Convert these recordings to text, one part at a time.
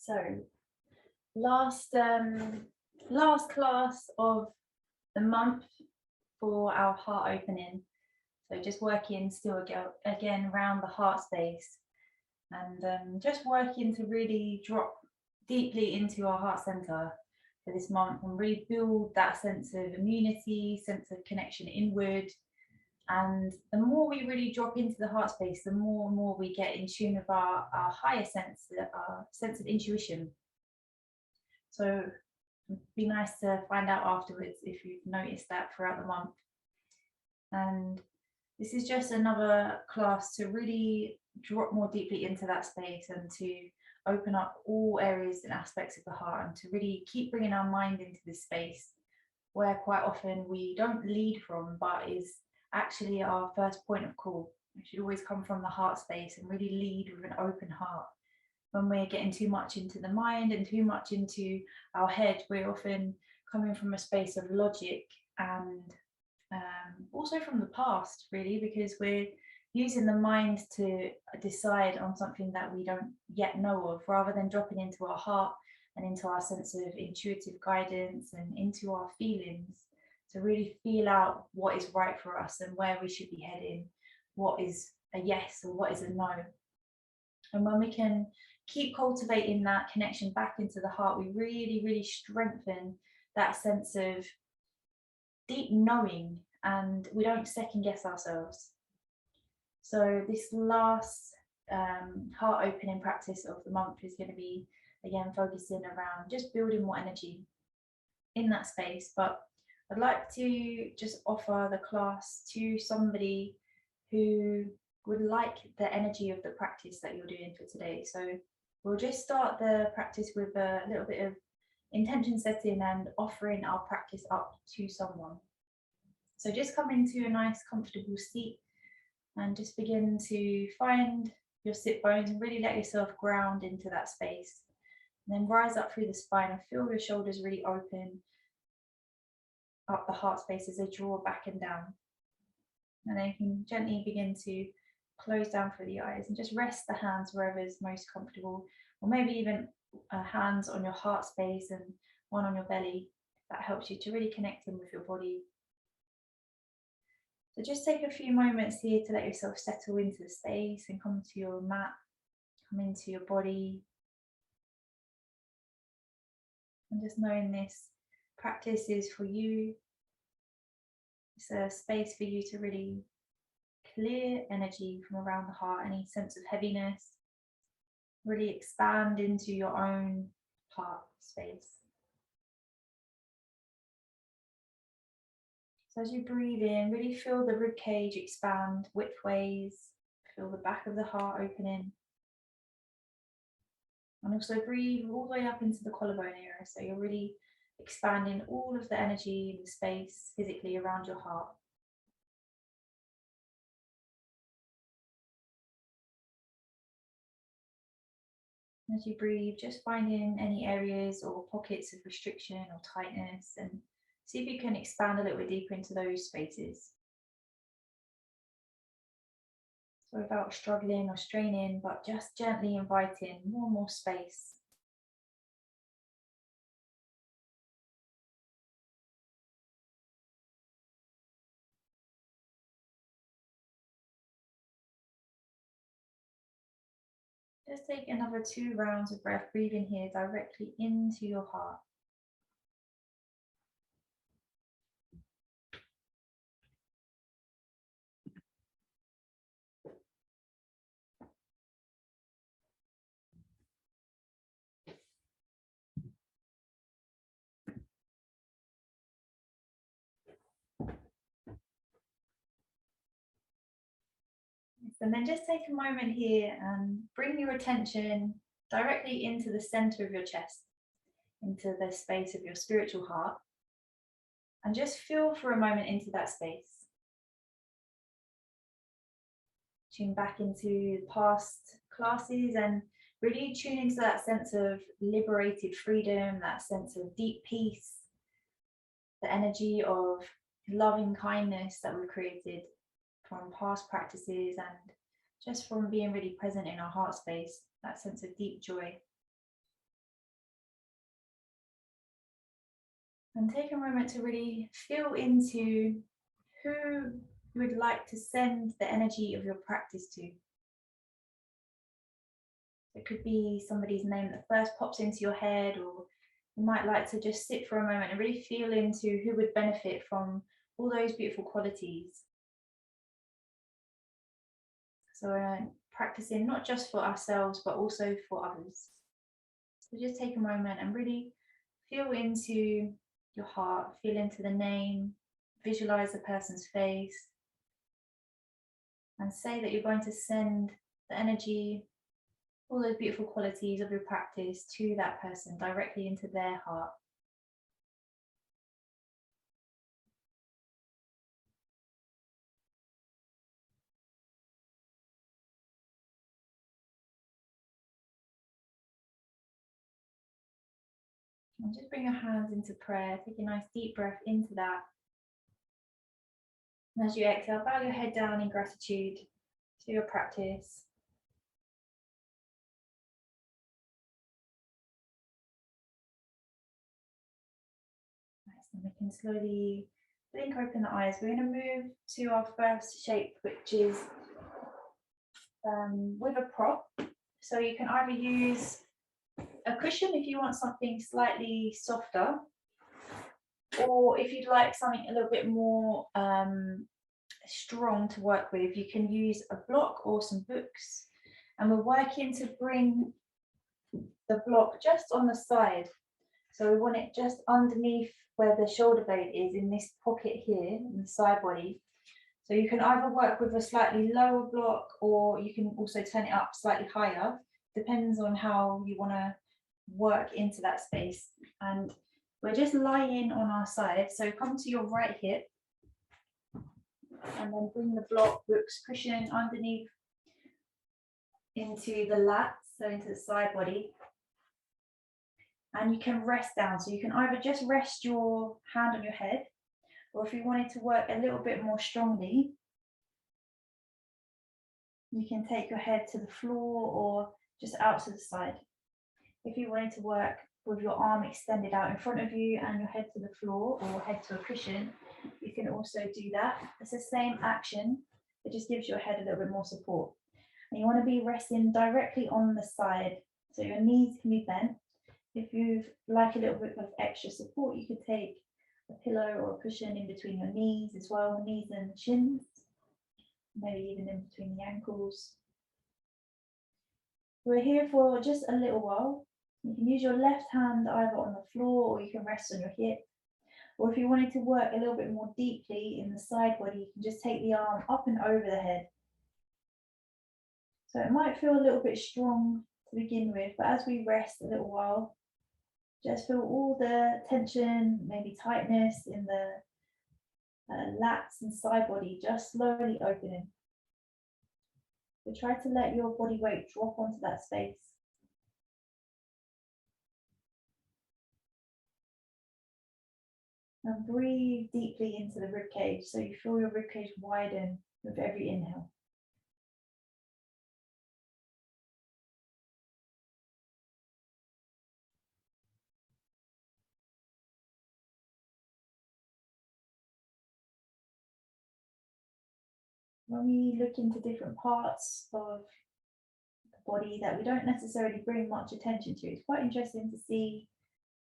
So last class of the month for our heart opening. So just working still again around the heart space, and just working to really drop deeply into our heart center for this month and really build that sense of immunity, sense of connection inward. And the more we really drop into the heart space, the more and more we get in tune with our higher sense, our sense of intuition. So it'd be nice to find out afterwards if you've noticed that throughout the month. And this is just another class to really drop more deeply into that space and to open up all areas and aspects of the heart and to really keep bringing our mind into this space where quite often we don't lead from, but is actually our first point of call. We should always come from the heart space and really lead with an open heart. When we're getting too much into the mind and too much into our head, we're often coming from a space of logic and also from the past, really, because we're using the mind to decide on something that we don't yet know of, rather than dropping into our heart and into our sense of intuitive guidance and into our feelings to really feel out what is right for us and where we should be heading, what is a yes or what is a no. And when we can keep cultivating that connection back into the heart, we really strengthen that sense of deep knowing, and we don't second guess ourselves. So this last heart opening practice of the month is going to be again focusing around just building more energy in that space. But I'd like to just offer the class to somebody who would like the energy of the practice that you're doing for today. So we'll just start the practice with a little bit of intention setting and offering our practice up to someone. So just come into a nice comfortable seat and just begin to find your sit bones and really let yourself ground into that space. And then rise up through the spine and feel your shoulders really open up the heart space as they draw back and down. And then you can gently begin to close down through the eyes and just rest the hands wherever is most comfortable, or maybe even hands on your heart space and one on your belly. That helps you to really connect in with your body. So just take a few moments here to let yourself settle into the space and come to your mat, come into your body. And just knowing this practice is for you. It's a space for you to really clear energy from around the heart, any sense of heaviness. Really expand into your own heart space. So as you breathe in, really feel the rib cage expand widthways, feel the back of the heart opening. And also breathe all the way up into the collarbone area, so you're really expanding all of the energy in the space physically around your heart. As you breathe, just finding any areas or pockets of restriction or tightness and see if you can expand a little bit deeper into those spaces. So without struggling or straining, but just gently inviting more and more space. Just take another 2 rounds of breath, breathing here directly into your heart. And then just take a moment here and bring your attention directly into the center of your chest, into the space of your spiritual heart, and just feel for a moment into that space. Tune back into past classes and really tune into that sense of liberated freedom, that sense of deep peace, the energy of loving kindness that we've created from past practices and just from being really present in our heart space, that sense of deep joy. And take a moment to really feel into who you would like to send the energy of your practice to. It could be somebody's name that first pops into your head, or you might like to just sit for a moment and really feel into who would benefit from all those beautiful qualities. So we're practicing not just for ourselves, but also for others. So just take a moment and really feel into your heart, feel into the name, visualize the person's face, and say that you're going to send the energy, all those beautiful qualities of your practice to that person directly into their heart. And just bring your hands into prayer. Take a nice deep breath into that. And as you exhale, bow your head down in gratitude to your practice. Nice. And we can slowly blink open the eyes. We're going to move to our first shape, which is with a prop. So you can either use a cushion if you want something slightly softer, or if you'd like something a little bit more strong to work with, you can use a block or some books. And we're working to bring the block just on the side. So we want it just underneath where the shoulder blade is, in this pocket here, in the side body. So you can either work with a slightly lower block, or you can also turn it up slightly higher. Depends on how you want to work into that space. And we're just lying on our side. So come to your right hip and then bring the block, books, cushion underneath into the lats, so into the side body. And you can rest down. So you can either just rest your hand on your head, or if you wanted to work a little bit more strongly, you can take your head to the floor or just out to the side. If you wanted to work with your arm extended out in front of you and your head to the floor or head to a cushion, you can also do that. It's the same action, it just gives your head a little bit more support. And you want to be resting directly on the side, so your knees can be bent. If you'd like a little bit of extra support, you could take a pillow or a cushion in between your knees as well, knees and shins, maybe even in between the ankles. We're here for just a little while. You can use your left hand either on the floor, or you can rest on your hip. Or if you wanted to work a little bit more deeply in the side body, you can just take the arm up and over the head. So it might feel a little bit strong to begin with, but as we rest a little while, just feel all the tension, maybe tightness in the lats and side body just slowly opening. So try to let your body weight drop onto that space. And breathe deeply into the ribcage, so you feel your ribcage widen with every inhale. When we look into different parts of the body that we don't necessarily bring much attention to, it's quite interesting to see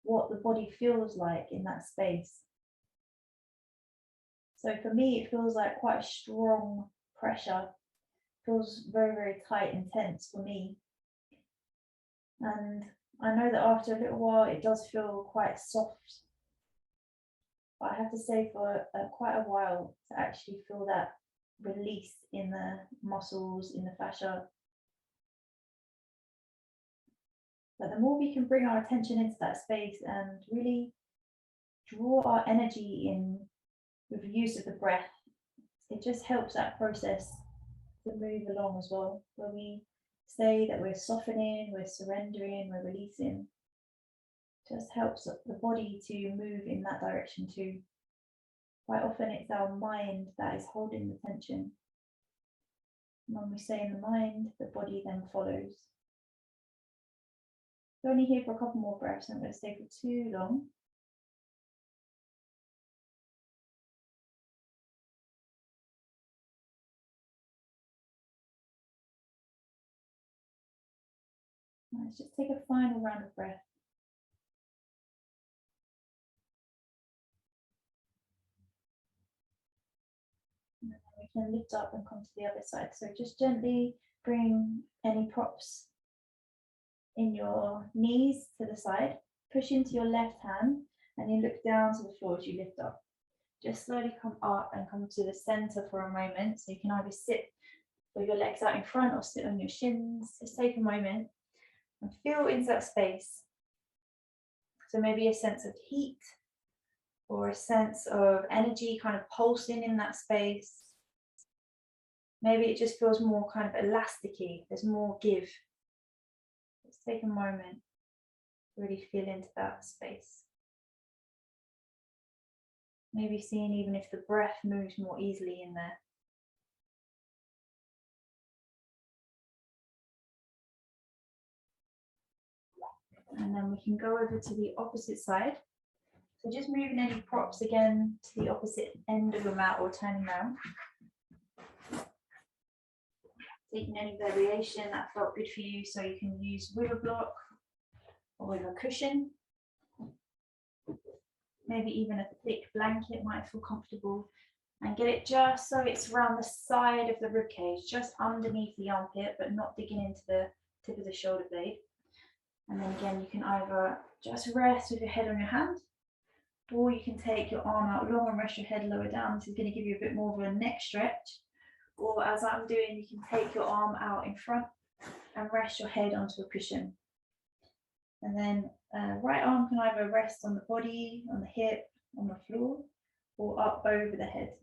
what the body feels like in that space. So for me, it feels like quite a strong pressure. It feels very, very tight and tense for me. And I know that after a little while, it does feel quite soft. But I have to say, for quite a while, to actually feel that release in the muscles, in the fascia. But the more we can bring our attention into that space and really draw our energy in with the use of the breath, it just helps that process to move along as well. When we say that we're softening, we're surrendering, we're releasing, it just helps the body to move in that direction too. Quite often it's our mind that is holding the tension. And when we stay in the mind, the body then follows. We're only here for a couple more breaths. I'm going to stay for too long. Let's just take a final round of breath. And then we can lift up and come to the other side. So just gently bring any props in your knees to the side. Push into your left hand and you look down to the floor as you lift up. Just slowly come up and come to the center for a moment. So you can either sit with your legs out in front or sit on your shins. Just take a moment and feel into that space. So maybe a sense of heat or a sense of energy kind of pulsing in that space. Maybe it just feels more kind of elasticy. There's more give. Let's take a moment to really feel into that space. Maybe seeing even if the breath moves more easily in there. And then we can go over to the opposite side. So just moving any props again to the opposite end of the mat or turning around. Taking any variation that felt good for you, so you can use with a block or with a cushion. Maybe even a thick blanket might feel comfortable. And get it just so it's around the side of the ribcage, just underneath the armpit, but not digging into the tip of the shoulder blade. And then again, you can either just rest with your head on your hand, or you can take your arm out long and rest your head lower down. This is going to give you a bit more of a neck stretch. Or as I'm doing, you can take your arm out in front and rest your head onto a cushion. And then right arm can either rest on the body, on the hip, on the floor, or up over the head.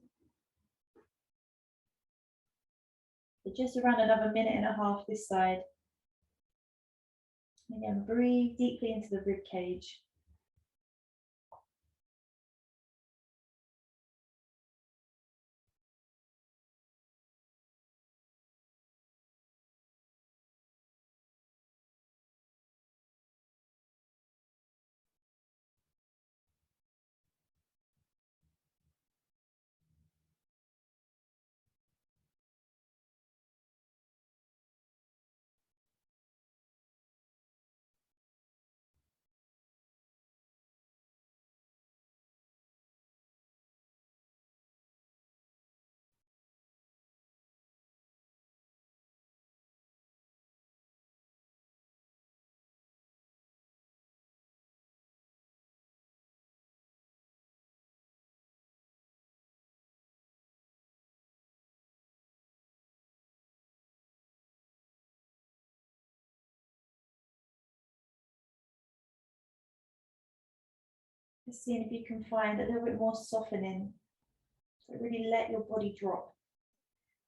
So just around another minute and a half this side. Again, breathe deeply into the rib cage. Just seeing if you can find a little bit more softening. So really let your body drop.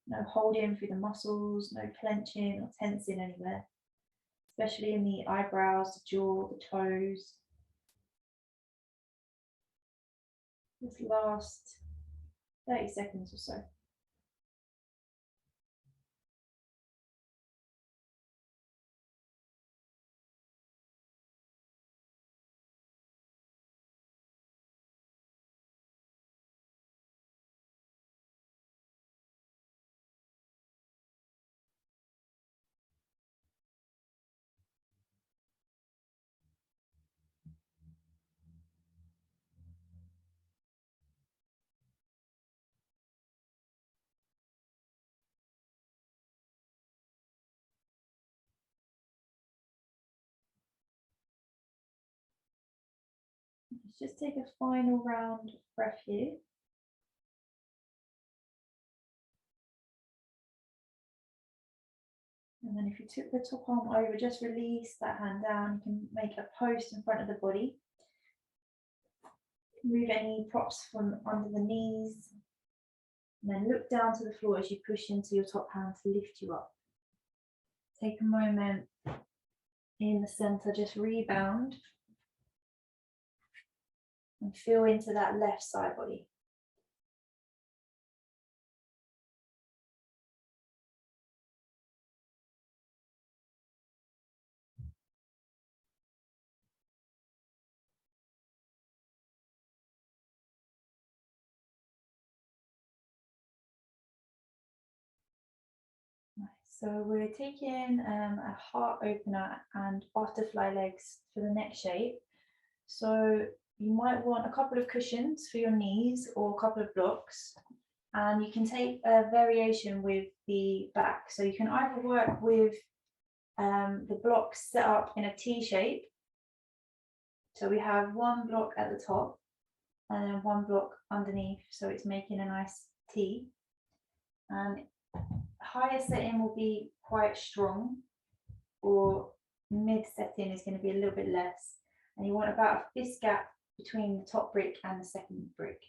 No holding through the muscles, no clenching or tensing anywhere, especially in the eyebrows, the jaw, the toes. This last 30 seconds or so. Let's just take a final round of breath here. And then if you took the top arm over, just release that hand down. You can make a post in front of the body. Move any props from under the knees. And then look down to the floor as you push into your top hand to lift you up. Take a moment in the center, just rebound. And feel into that left side body. Nice. So we're taking a heart opener and butterfly legs for the neck shape. So you might want a couple of cushions for your knees or a couple of blocks, and you can take a variation with the back. So you can either work with the blocks set up in a T shape. So we have one block at the top and then one block underneath, so it's making a nice T. And higher setting will be quite strong, or mid setting is going to be a little bit less. And you want about this gap between the top brick and the second brick.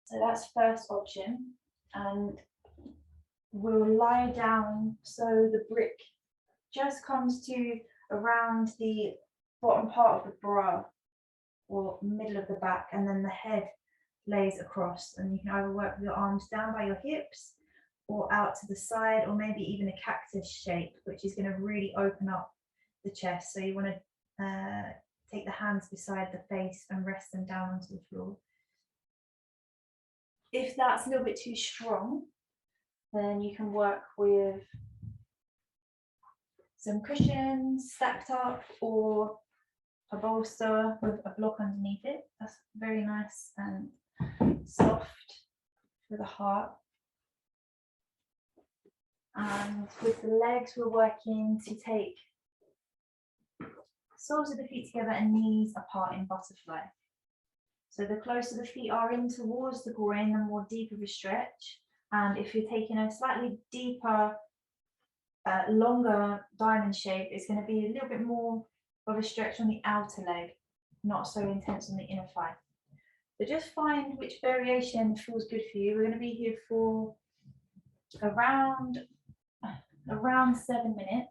So that's first option. And we'll lie down so the brick just comes to around the bottom part of the bra or middle of the back, and then the head lays across. And you can either work with your arms down by your hips or out to the side, or maybe even a cactus shape, which is going to really open up the chest. So you want to take the hands beside the face and rest them down onto the floor. If that's a little bit too strong, then you can work with some cushions stacked up or a bolster with a block underneath it. That's very nice and soft for the heart. And with the legs, we're working to take soles of the feet together and knees apart in butterfly. So the closer the feet are in towards the groin, the more deep of a stretch. And if you're taking a slightly deeper, longer diamond shape, it's going to be a little bit more of a stretch on the outer leg, not so intense on the inner thigh. So just find which variation feels good for you. We're going to be here for around 7 minutes.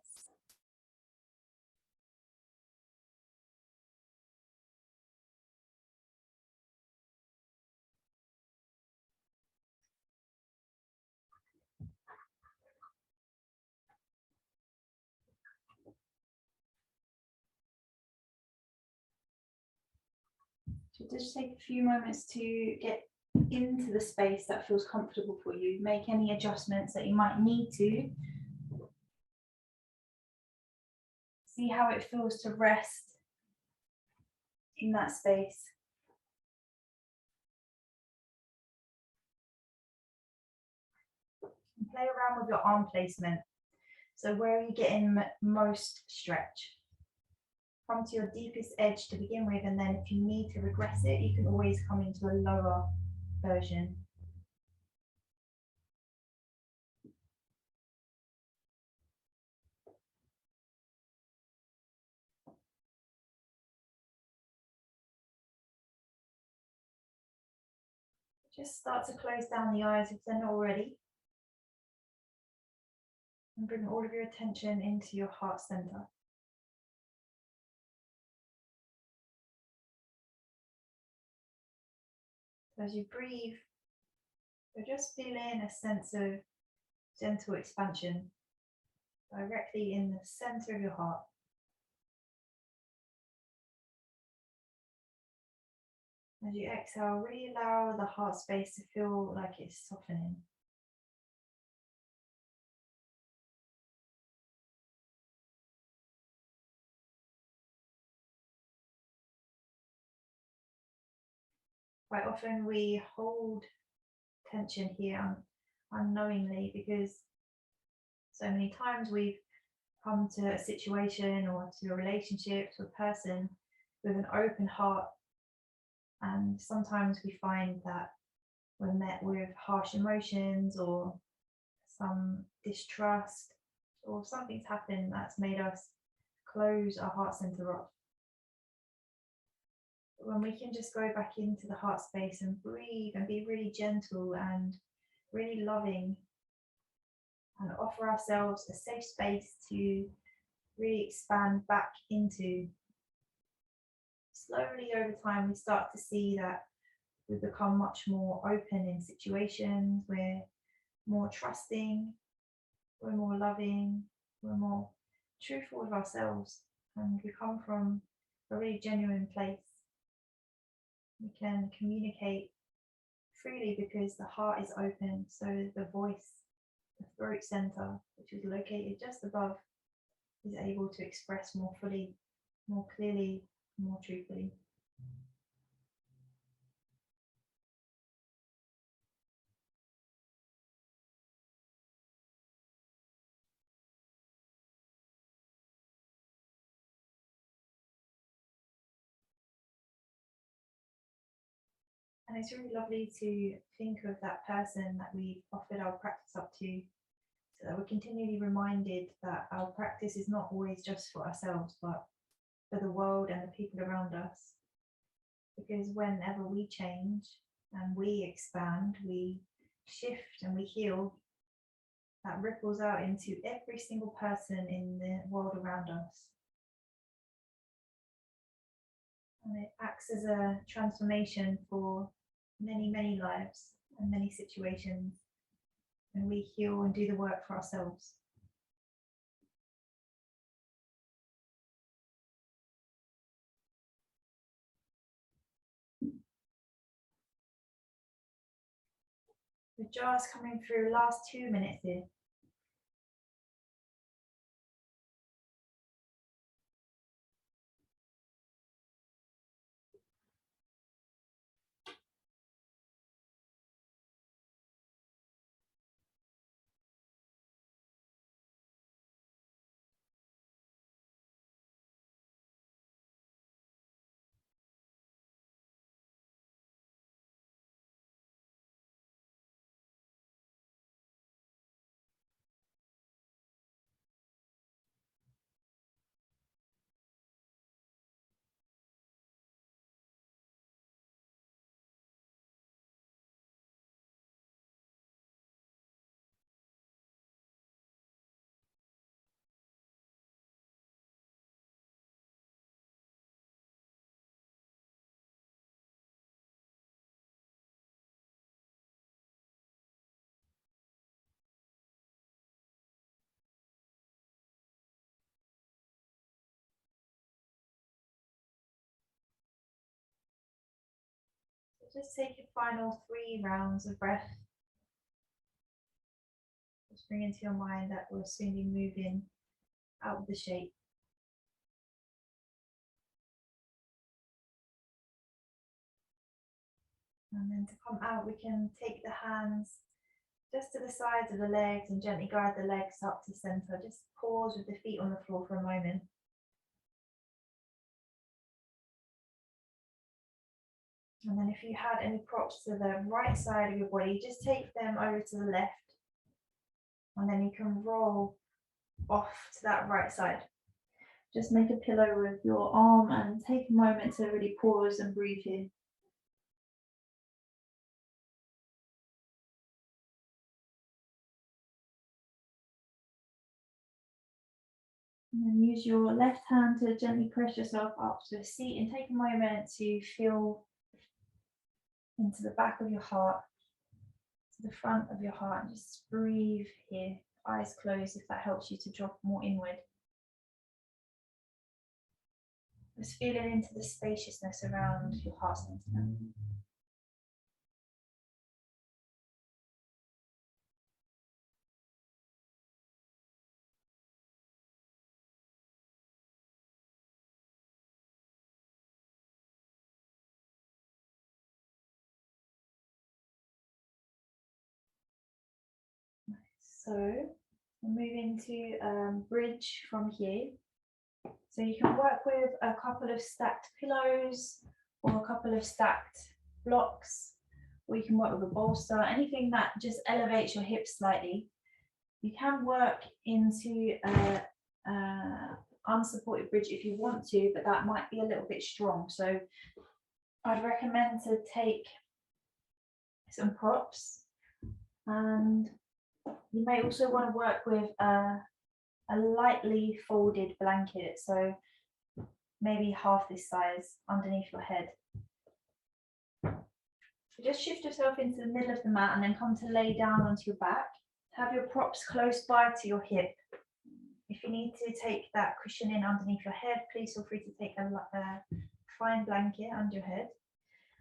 So just take a few moments to get into the space that feels comfortable for you. Make any adjustments that you might need to. See how it feels to rest in that space. And play around with your arm placement. So where are you getting most stretch? Come to your deepest edge to begin with, and then if you need to regress it, you can always come into a lower version. Just start to close down the eyes if they're not already. And bring all of your attention into your heart center. So as you breathe, you're just feeling a sense of gentle expansion directly in the center of your heart. As you exhale, really allow the heart space to feel like it's softening. Quite often we hold tension here unknowingly, because so many times we've come to a situation or to a relationship, to a person with an open heart, and sometimes we find that we're met with harsh emotions or some distrust, or something's happened that's made us close our heart center off. When we can just go back into the heart space and breathe and be really gentle and really loving, and offer ourselves a safe space to really expand back into, slowly over time we start to see that we become much more open in situations, we're more trusting, we're more loving, we're more truthful with ourselves, and we come from a really genuine place. We can communicate freely because the heart is open, so the voice the throat center, which is located just above, is able to express more fully, more clearly, more truthfully. And it's really lovely to think of that person that we've offered our practice up to, so that we're continually reminded that our practice is not always just for ourselves, but for the world and the people around us. Because whenever we change and we expand, we shift and we heal, that ripples out into every single person in the world around us. And it acts as a transformation for many, many lives and many situations. And we heal and do the work for ourselves. The jar's coming through last 2 minutes here. Just take your final 3 rounds of breath. Just bring into your mind that we'll soon be moving out of the shape. And then to come out, we can take the hands just to the sides of the legs and gently guide the legs up to center. Just pause with the feet on the floor for a moment. And then if you had any props to the right side of your body, just take them over to the left. And then you can roll off to that right side. Just make a pillow with your arm and take a moment to really pause and breathe here. And then use your left hand to gently press yourself up to a seat and take a moment to feel into the back of your heart, to the front of your heart, and just breathe here, eyes closed if that helps you to drop more inward. Just feeling into the spaciousness around your heart center. So we'll move into bridge from here. So you can work with a couple of stacked pillows or a couple of stacked blocks, or you can work with a bolster, anything that just elevates your hips slightly. You can work into a unsupported bridge if you want to, but that might be a little bit strong. So I'd recommend to take some props, and you may also want to work with a lightly folded blanket, so maybe half this size underneath your head. So just shift yourself into the middle of the mat and then come to lay down onto your back. Have your props close by to your hip. If you need to take that cushion in underneath your head, please feel free to take a fine blanket under your head.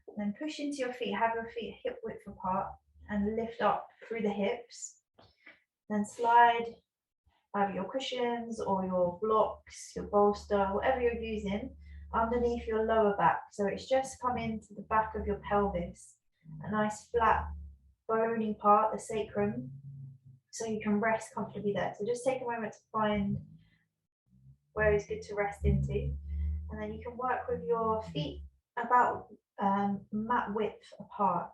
And then push into your feet, have your feet hip width apart and lift up through the hips. Then slide either your cushions or your blocks, your bolster, whatever you're using, underneath your lower back. So it's just come into the back of your pelvis, a nice flat bony part, the sacrum, so you can rest comfortably there. So just take a moment to find where is good to rest into, and then you can work with your feet about mat width apart.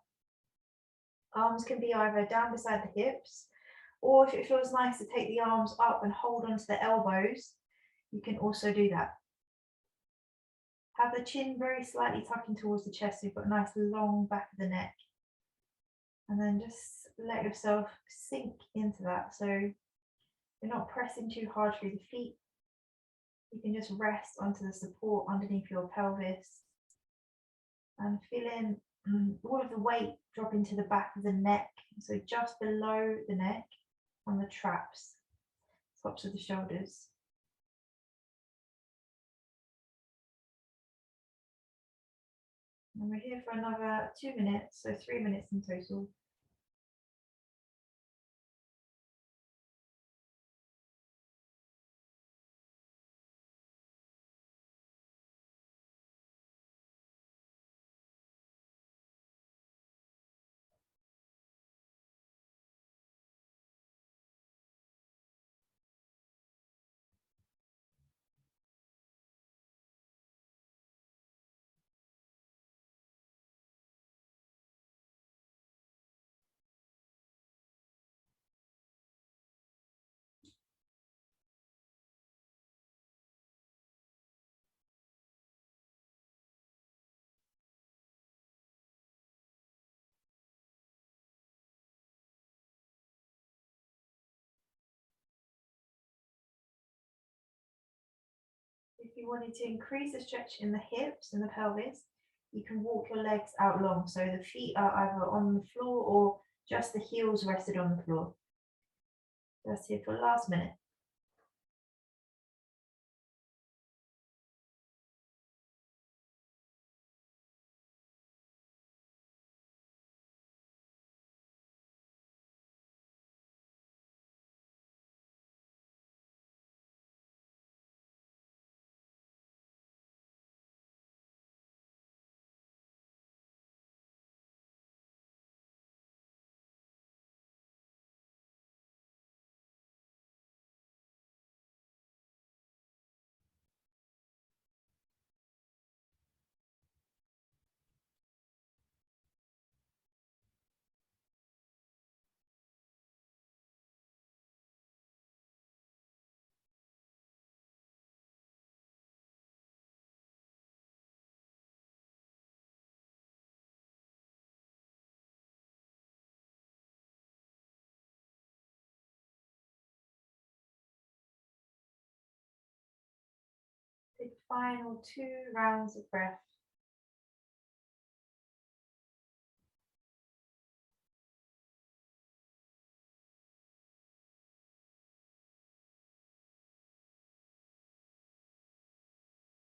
Arms can be either down beside the hips, or if it feels nice to take the arms up and hold onto the elbows, you can also do that. Have the chin very slightly tucking towards the chest, so you've got a nice long back of the neck. And then just let yourself sink into that. So you're not pressing too hard through the feet. You can just rest onto the support underneath your pelvis and feeling all of the weight drop into the back of the neck. So just below the neck on the traps, tops of the shoulders. And we're here for another 2 minutes, so 3 minutes in total. If you wanted to increase the stretch in the hips and the pelvis, you can walk your legs out long. So the feet are either on the floor or just the heels rested on the floor. That's here for the last minute. Take final 2 rounds of breath.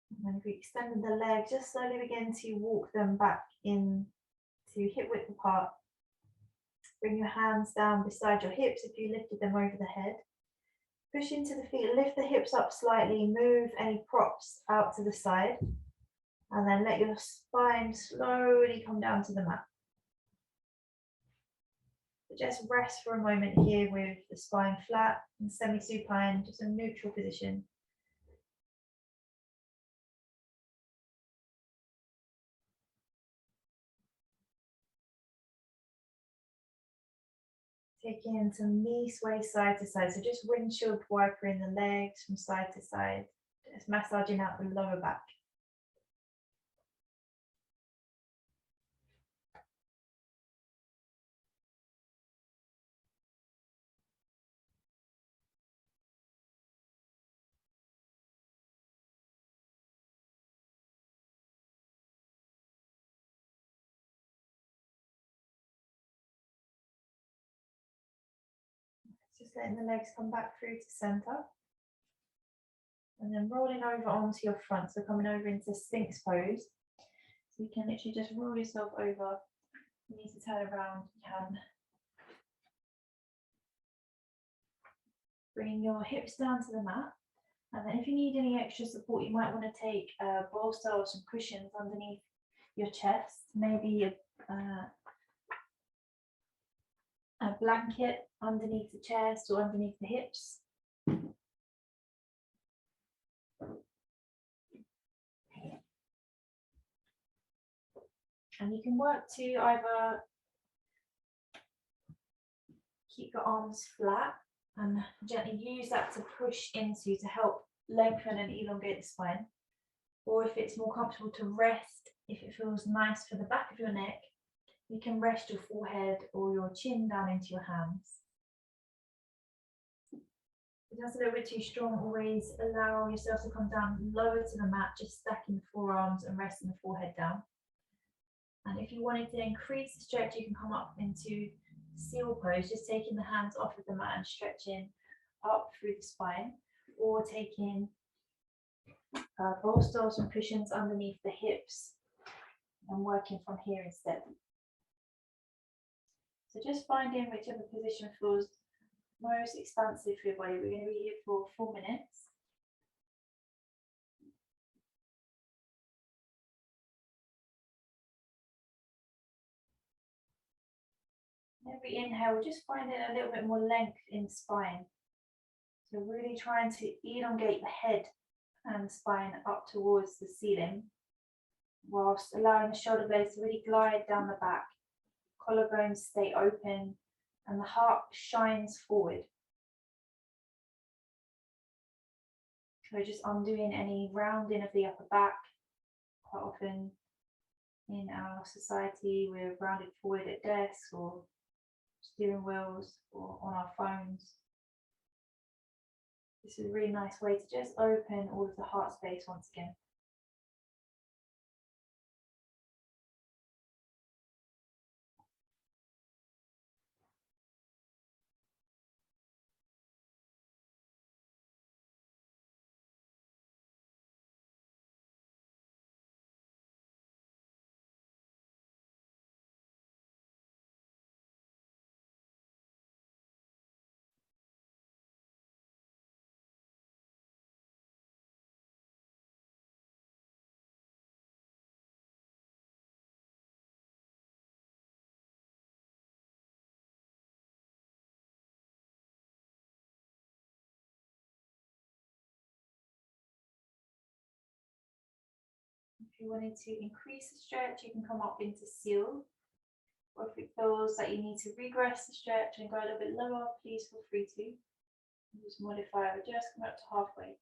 And then if we extended the legs, just slowly begin to walk them back in to hip width apart. Bring your hands down beside your hips if you lifted them over the head. Push into the feet, lift the hips up slightly, move any props out to the side, and then let your spine slowly come down to the mat. So just rest for a moment here with the spine flat and semi-supine, just a neutral position. Taking some knee sway side to side, so just windshield wipering the legs from side to side, just massaging out the lower back. Just letting the legs come back through to center. And then rolling over onto your front, so coming over into Sphinx pose. So you can literally just roll yourself over. You need to turn around, you can. Bring your hips down to the mat. And then if you need any extra support, you might want to take a bolster or some cushions underneath your chest, maybe a blanket underneath the chest or underneath the hips. And you can work to either keep your arms flat and gently use that to push into to help lengthen and elongate the spine. Or if it's more comfortable to rest, if it feels nice for the back of your neck, you can rest your forehead or your chin down into your hands. If that's a little bit too strong, always allow yourself to come down lower to the mat, just stacking the forearms and resting the forehead down. And if you wanted to increase the stretch, you can come up into seal pose, just taking the hands off of the mat and stretching up through the spine, or taking bolsters and cushions underneath the hips and working from here instead. So just finding whichever position feels most expansive for your body. We're going to be here for 4 minutes. Every inhale, we're just finding a little bit more length in the spine. So really trying to elongate the head and the spine up towards the ceiling, whilst allowing the shoulder blades to really glide down the back. Collarbones stay open and the heart shines forward. So just undoing any rounding of the upper back. Quite often in our society, we're rounded forward at desks or steering wheels or on our phones. This is a really nice way to just open all of the heart space once again. If you wanted to increase the stretch, you can come up into seal. Or if it feels that you need to regress the stretch and go a little bit lower, please feel free to. Just modify or just come up to halfway.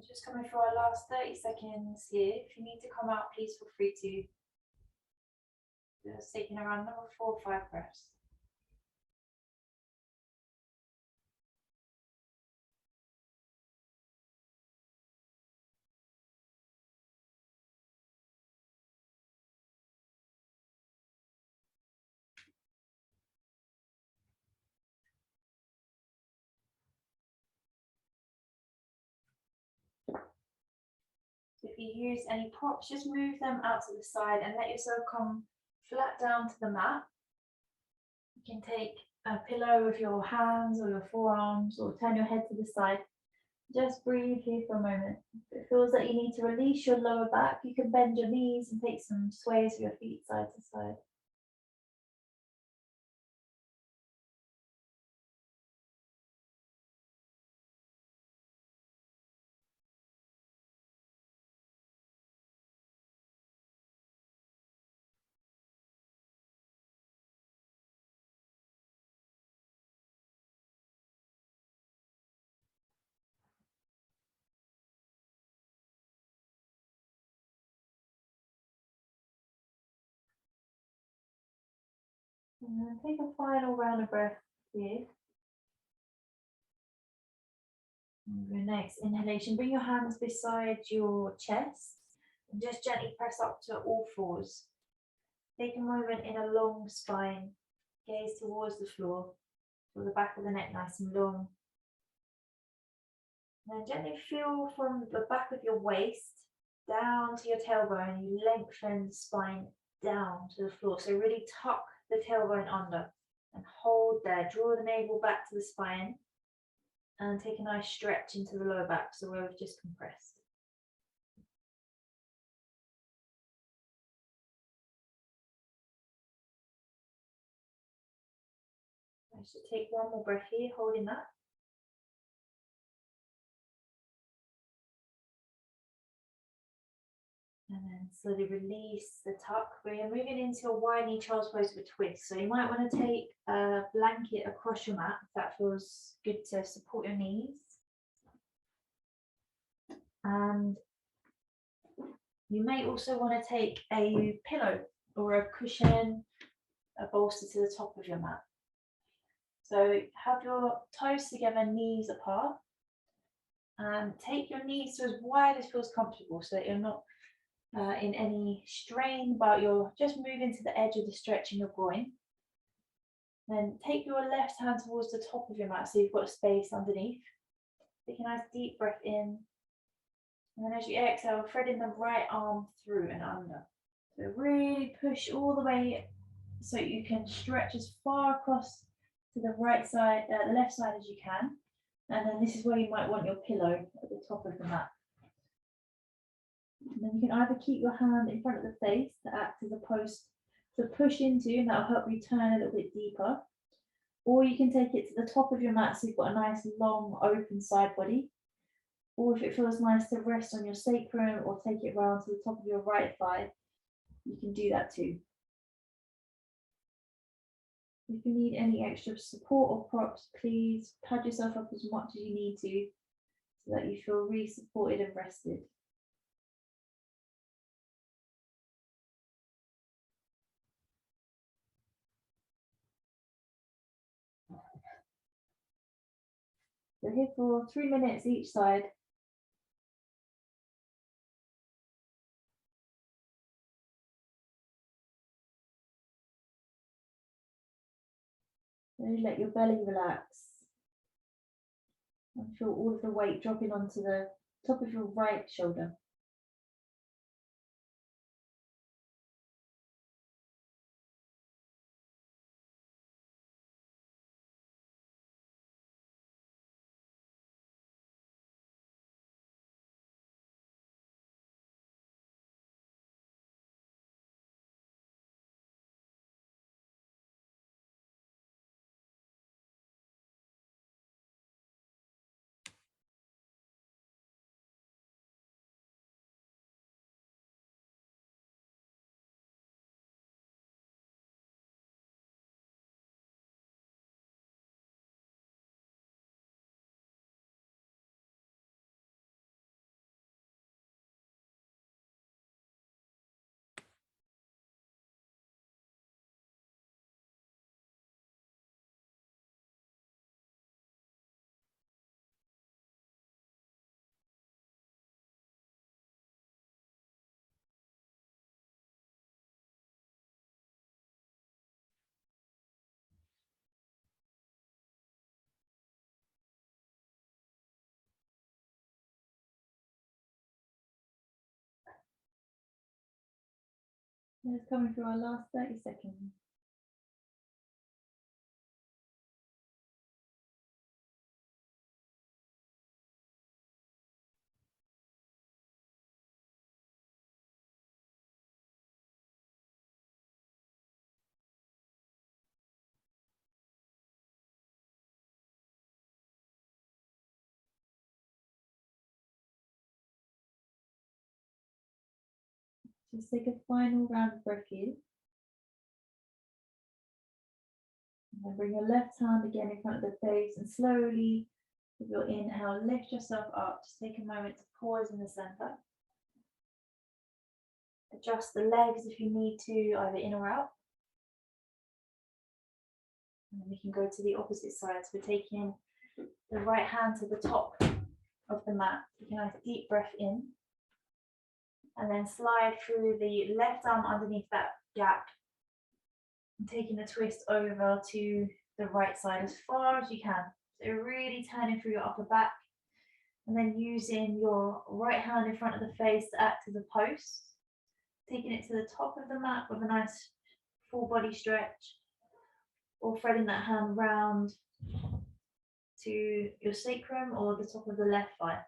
Just coming for our last 30 seconds here. If you need to come out, please feel free to. Just taking around another 4 or 5 breaths. If you use any props, just move them out to the side and let yourself come flat down to the mat. You can take a pillow with your hands or your forearms, or turn your head to the side. Just breathe here for a moment. If it feels that you need to release your lower back, you can bend your knees and take some sways of your feet side to side. And then take a final round of breath here. And your next inhalation, bring your hands beside your chest and just gently press up to all fours. Take a moment in a long spine, gaze towards the floor, feel the back of the neck nice and long. And then gently feel from the back of your waist down to your tailbone, you lengthen the spine down to the floor. So really tuck the tailbone under and hold there. Draw the navel back to the spine and take a nice stretch into the lower back, so where we've just compressed. I should take one more breath here, holding that. And then slowly release the tuck. We're moving into a wide knee child's pose with a twist. So you might want to take a blanket across your mat if that feels good to support your knees. And you may also want to take a pillow or a cushion, a bolster to the top of your mat. So have your toes together, knees apart. And take your knees to as wide as feels comfortable so that you're not in any strain, but you're just moving to the edge of the stretch in your groin. Then take your left hand towards the top of your mat so you've got space underneath. Take a nice deep breath in. And then as you exhale, threading the right arm through and under. So really push all the way so you can stretch as far across to the right side, the left side as you can. And then this is where you might want your pillow at the top of the mat. And then you can either keep your hand in front of the face to act as a post to push into, and that'll help you turn a little bit deeper. Or you can take it to the top of your mat so you've got a nice long open side body. Or if it feels nice to rest on your sacrum or take it round to the top of your right thigh, you can do that too. If you need any extra support or props, please pad yourself up as much as you need to so that you feel really supported and rested. So here for 3 minutes each side. Then let your belly relax and feel all of the weight dropping onto the top of your right shoulder. Let's coming through our last 30 seconds. Just take a final round of breath in. And then bring your left hand again in front of the face and slowly, with your inhale, lift yourself up. Just take a moment to pause in the center. Adjust the legs if you need to, either in or out. And then we can go to the opposite side. So we're taking the right hand to the top of the mat. You can have a deep breath in. And then slide through the left arm underneath that gap. And taking a twist over to the right side as far as you can. So really turning through your upper back. And then using your right hand in front of the face to act as a post. Taking it to the top of the mat with a nice full body stretch. Or threading that hand round to your sacrum or the top of the left thigh.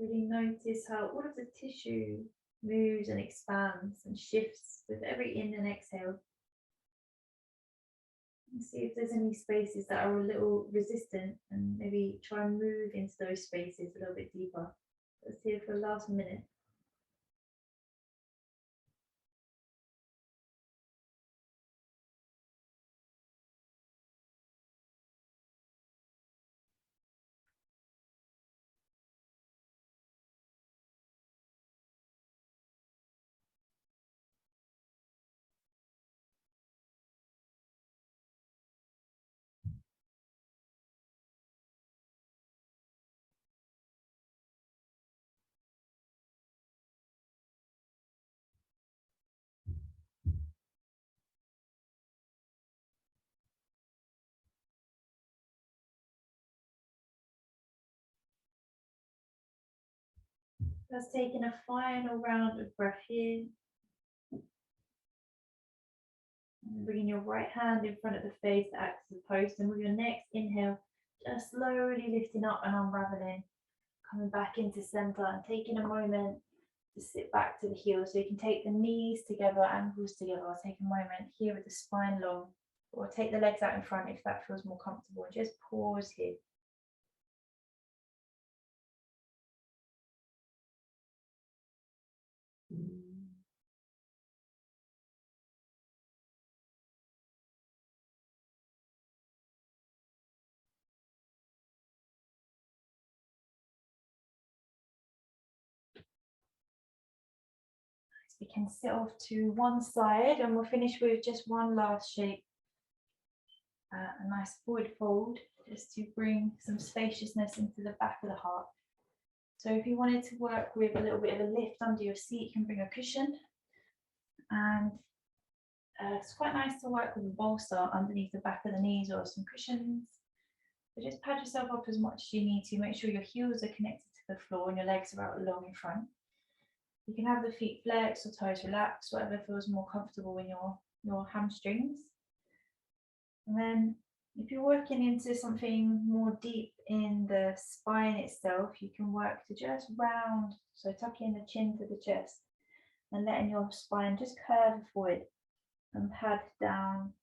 Really notice how all of the tissue moves and expands and shifts with every in and exhale. And see if there's any spaces that are a little resistant and maybe try and move into those spaces a little bit deeper. Let's here for the last minute. Just taking a final round of breath here. And bringing your right hand in front of the face to act as a post. And with your next inhale, just slowly lifting up and unraveling. Coming back into center and taking a moment to sit back to the heels. So you can take the knees together, ankles together. Take a moment here with the spine long. Or take the legs out in front if that feels more comfortable. And just pause here. We can sit off to one side and we'll finish with just one last shape. A nice forward fold just to bring some spaciousness into the back of the heart. So if you wanted to work with a little bit of a lift under your seat, you can bring a cushion. And it's quite nice to work with a bolster underneath the back of the knees or some cushions. So just pad yourself up as much as you need to. Make sure your heels are connected to the floor and your legs are out long in front. You can have the feet flexed or toes relaxed, whatever feels more comfortable in your hamstrings. And then if you're working into something more deep in the spine itself, you can work to just round, so tucking the chin to the chest and letting your spine just curve forward and pad down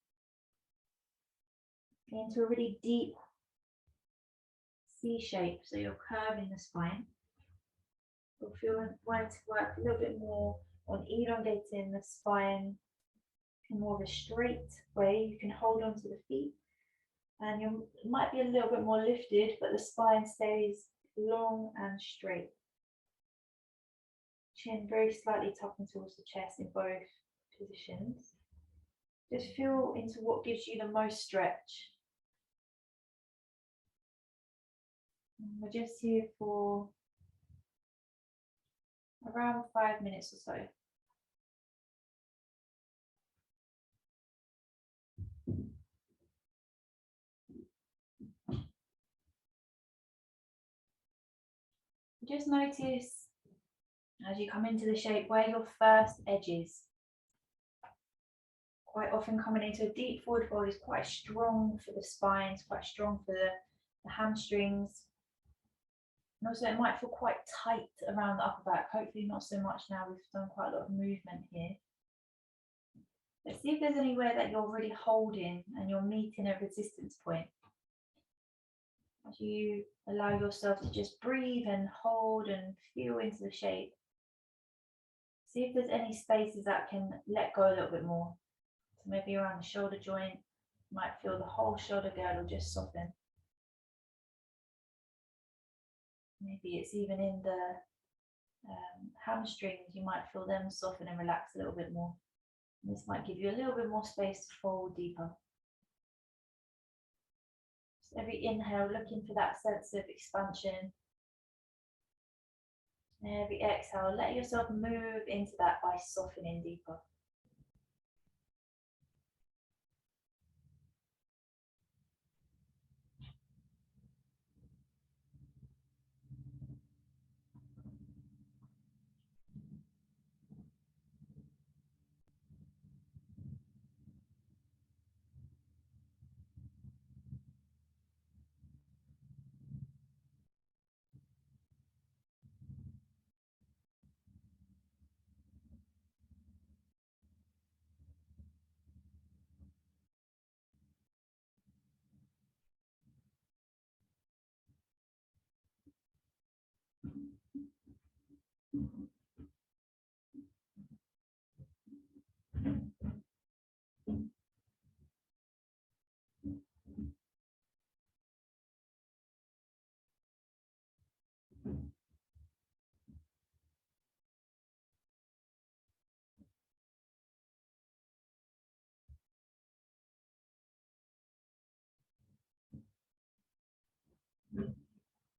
into a really deep C shape. So you're curving the spine. If you're wanting to work a little bit more on elongating the spine in more of a straight way, you can hold on to the feet and you might be a little bit more lifted, but the spine stays long and straight. Chin very slightly tucking towards the chest in both positions. Just feel into what gives you the most stretch. And we're just here for around 5 minutes or so. Just notice as you come into the shape where your first edge is. Quite often coming into a deep forward fold is quite strong for the spine, it's quite strong for the hamstrings. And also it might feel quite tight around the upper back. Hopefully not so much now, we've done quite a lot of movement here. Let's see if there's anywhere that you're really holding and you're meeting a resistance point. As you allow yourself to just breathe and hold and feel into the shape. See if there's any spaces that can let go a little bit more. So maybe around the shoulder joint, you might feel the whole shoulder girdle just soften. Maybe it's even in the hamstrings, you might feel them soften and relax a little bit more. And this might give you a little bit more space to fold deeper. So every inhale, looking for that sense of expansion. And every exhale, let yourself move into that by softening deeper.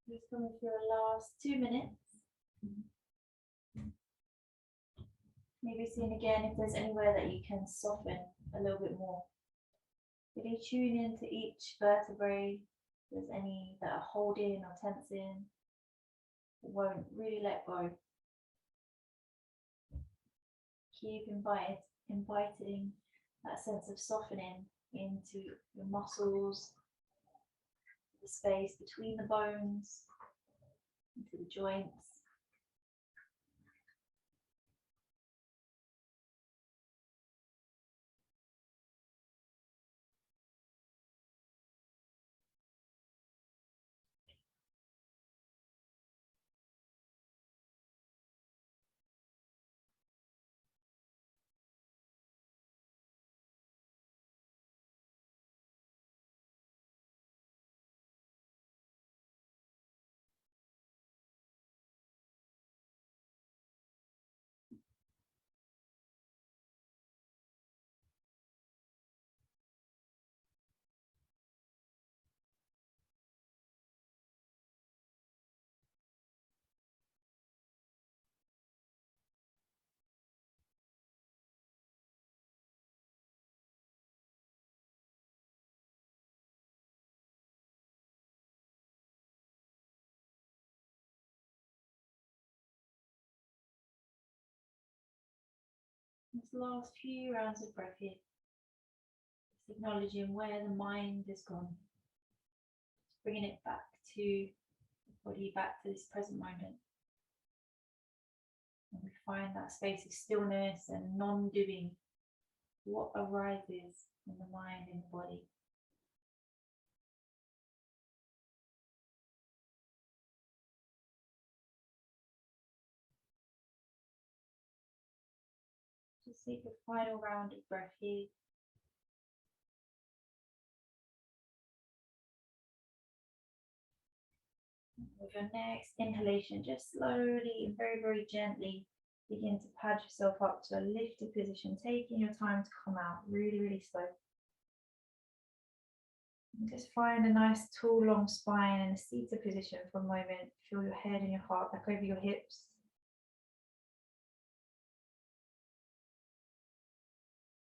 Just coming for the last 2 minutes. Maybe seeing again if there's anywhere that you can soften a little bit more. Really tune into each vertebrae. If there's any that are holding or tensing, it won't really let go. Keep inviting that sense of softening into your muscles, the space between the bones, into the joints. This last few rounds of breath here, just acknowledging where the mind has gone, just bringing it back to the body, back to this present moment. And we find that space of stillness and non-doing, what arises in the mind and the body. Just take a final round of breath here. With your next inhalation, just slowly and very, very gently begin to pad yourself up to a lifted position, taking your time to come out really, really slow. And just find a nice tall, long spine and a seated position for a moment. Feel your head and your heart back over your hips.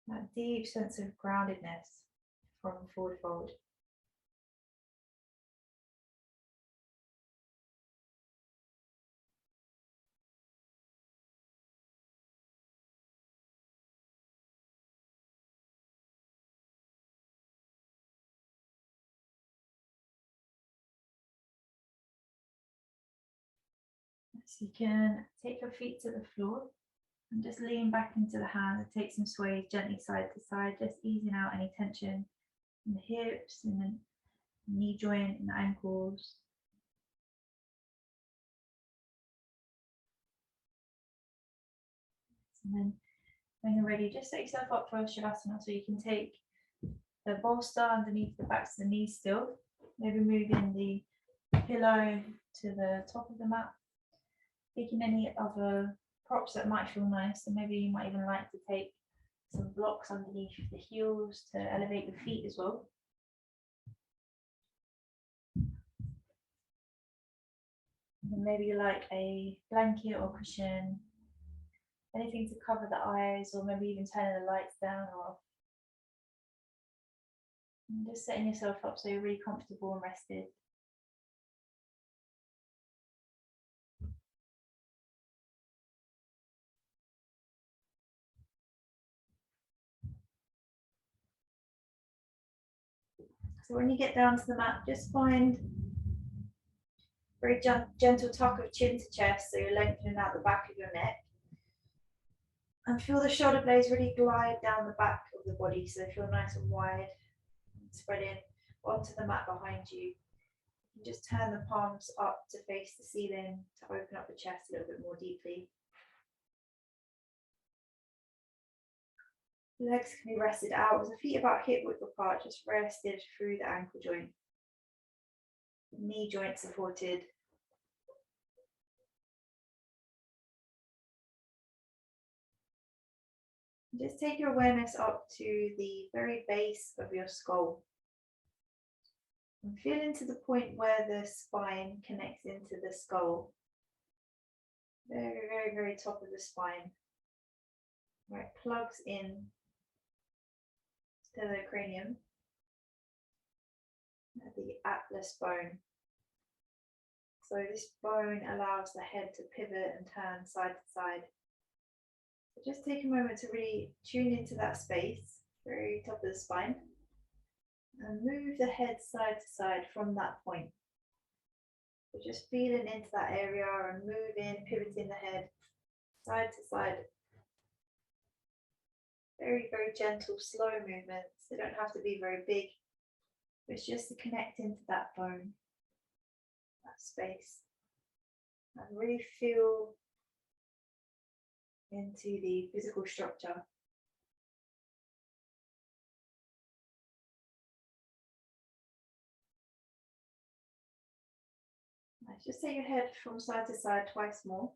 That deep sense of groundedness from forward fold. So you can take your feet to the floor and just lean back into the hands and take some sways gently side to side, just easing out any tension in the hips and the knee joint and the ankles. And then when you're ready, just set yourself up for a Shavasana so you can take the bolster underneath the backs of the knees still. Maybe moving the pillow to the top of the mat. Taking any other props that might feel nice, and maybe you might even like to take some blocks underneath the heels to elevate the feet as well. And maybe you like a blanket or cushion, anything to cover the eyes, or maybe even turning the lights down or off. And just setting yourself up so you're really comfortable and rested. So when you get down to the mat, just find very gentle tuck of chin to chest, so you're lengthening out the back of your neck. And feel the shoulder blades really glide down the back of the body, so they feel nice and wide and spreading onto the mat behind you. You can just turn the palms up to face the ceiling to open up the chest a little bit more deeply. Legs can be rested out with the feet about hip width apart, just rested through the ankle joint. Knee joint supported. Just take your awareness up to the very base of your skull. And feel into the point where the spine connects into the skull. Very, very, very top of the spine. Where it plugs in to the cranium, the atlas bone. So this bone allows the head to pivot and turn side to side. So just take a moment to really tune into that space, very top of the spine, and move the head side to side from that point. So just feeling into that area and moving, pivoting the head side to side. Very, very gentle, slow movements. They don't have to be very big. It's just to connect into that bone, that space, and really feel into the physical structure. Nice. Just take your head from side to side twice more.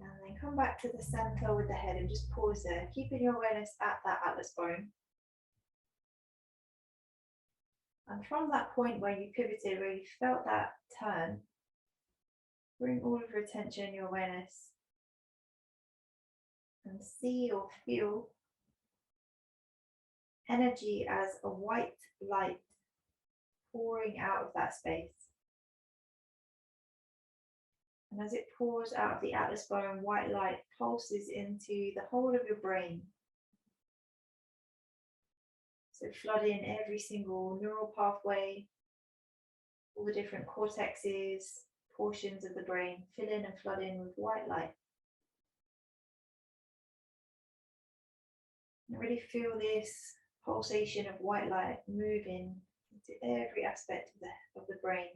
And then come back to the center with the head and just pause there, keeping your awareness at that atlas bone. And from that point where you pivoted, where you felt that turn, bring all of your attention, your awareness, and see or feel energy as a white light pouring out of that space. And as it pours out of the atlas bone, white light pulses into the whole of your brain. So flooding every single neural pathway, all the different cortexes, portions of the brain, filling and flooding with white light. And really feel this pulsation of white light moving into every aspect of the brain.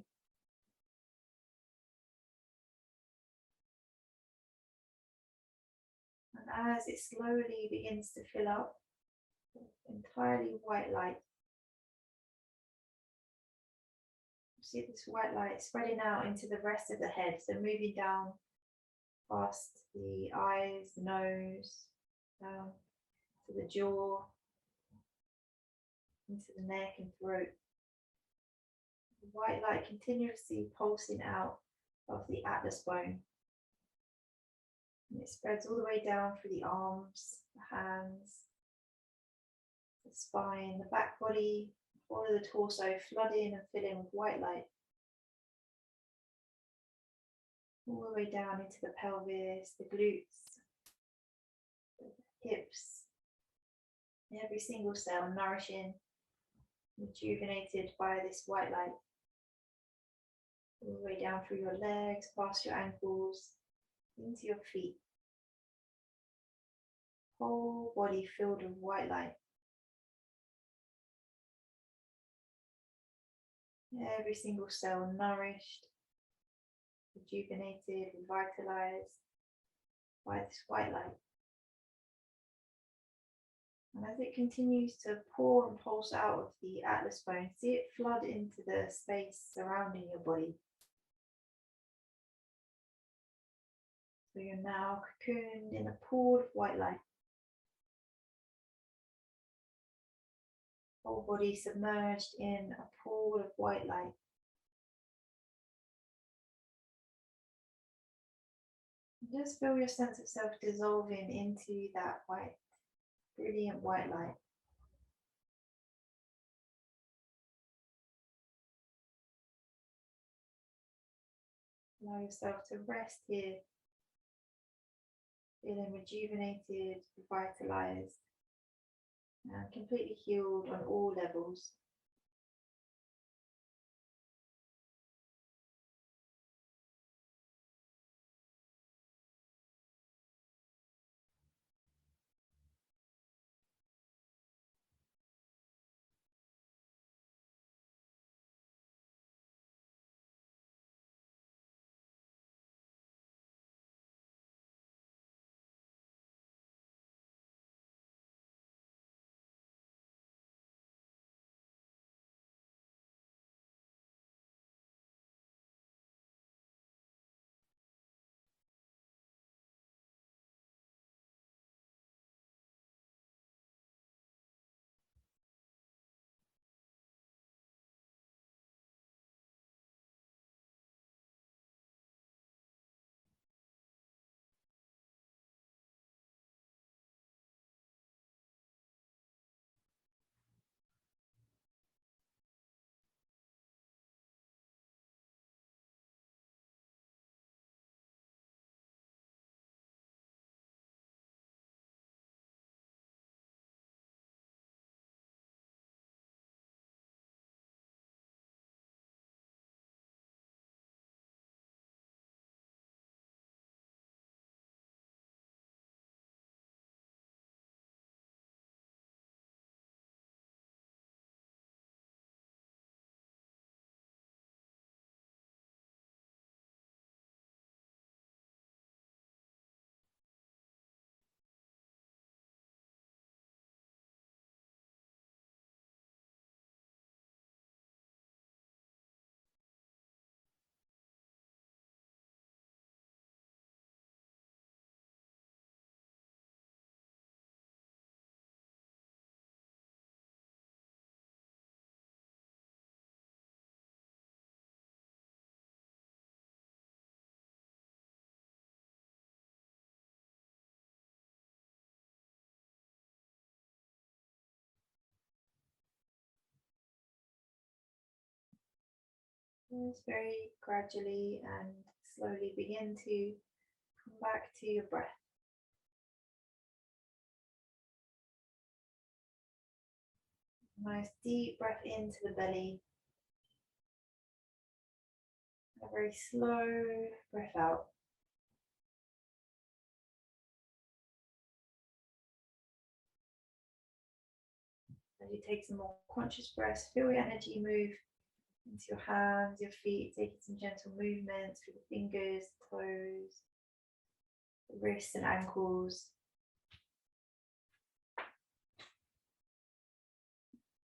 And as it slowly begins to fill up, entirely white light, see this white light spreading out into the rest of the head, so moving down past the eyes, nose, down to the jaw, into the neck and throat. The white light continuously pulsing out of the atlas bone. And it spreads all the way down through the arms, the hands, the spine, the back body, all of the torso flooding and filling with white light. All the way down into the pelvis, the glutes, the hips, every single cell nourishing, rejuvenated by this white light. All the way down through your legs, past your ankles, into your feet. Whole body filled with white light. Every single cell nourished, rejuvenated, revitalized by this white light. And as it continues to pour and pulse out of the atlas bone, see it flood into the space surrounding your body. So you're now cocooned in a pool of white light. Whole body submerged in a pool of white light. Just feel your sense of self dissolving into that white, brilliant white light. Allow yourself to rest here, feeling rejuvenated, revitalized, and completely healed on all levels. Just very gradually and slowly begin to come back to your breath. Nice deep breath into the belly. A very slow breath out. As you take some more conscious breaths, feel your energy move into your hands, your feet, taking some gentle movements through the fingers, toes, the wrists and ankles.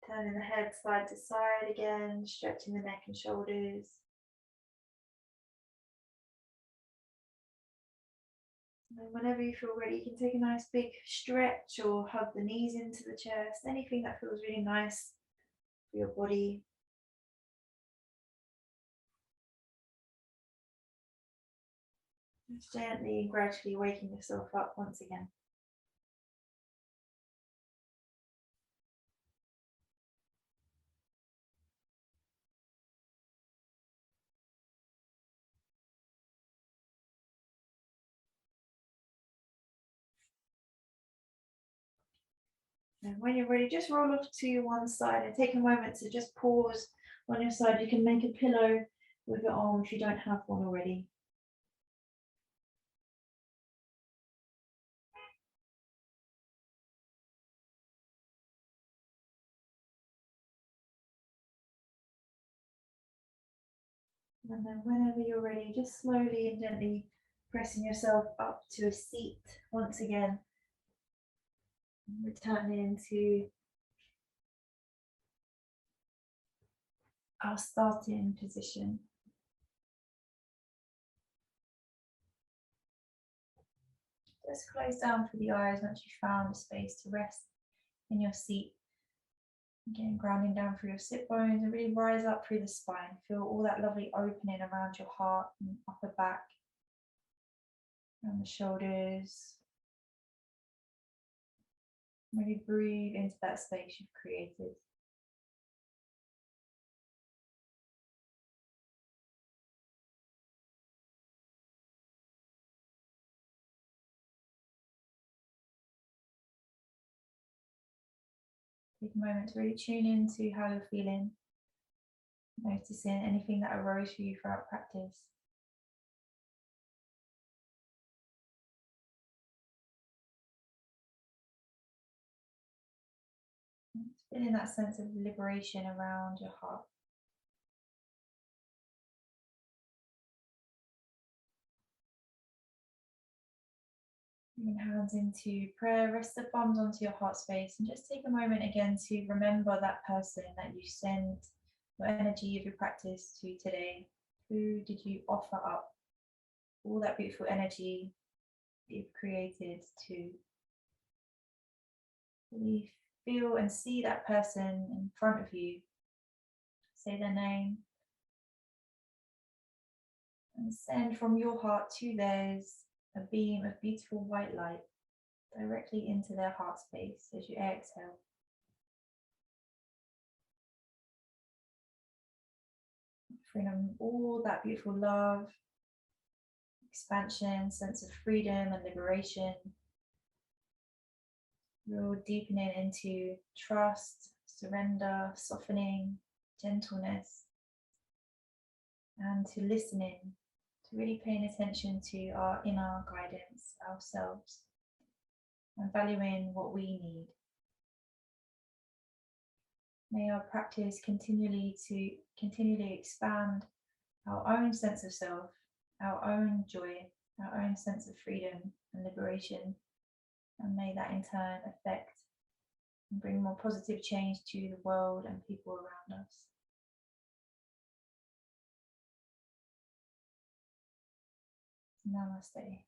Turning the head side to side again, stretching the neck and shoulders. And whenever you feel ready, you can take a nice big stretch or hug the knees into the chest, anything that feels really nice for your body. Just gently and gradually waking yourself up once again. And when you're ready, just roll off to one side and take a moment to just pause on your side. You can make a pillow with your arm if you don't have one already. And then whenever you're ready, just slowly and gently pressing yourself up to a seat once again. Returning to our starting position. Just close down through the eyes once you've found a space to rest in your seat. Again, grounding down through your sit bones and really rise up through the spine. Feel all that lovely opening around your heart and upper back, and the shoulders. Really breathe into that space you've created. Take a moment to really tune into how you're feeling, noticing anything that arose for you throughout practice. Feeling that sense of liberation around your heart. Bring hands into prayer, rest the palms onto your heart space, and just take a moment again to remember that person that you sent your energy of your practice to today. Who did you offer up all that beautiful energy that you've created to? Really feel and see that person in front of you. Say their name. And send from your heart to theirs a beam of beautiful white light directly into their heart space as you exhale. Offering them all that beautiful love, expansion, sense of freedom and liberation. Real deepening into trust, surrender, softening, gentleness, and to listening, to really paying attention to our inner guidance, ourselves, and valuing what we need. May our practice continually expand our own sense of self, our own joy, our own sense of freedom and liberation, and may that in turn affect and bring more positive change to the world and people around us. Namaste.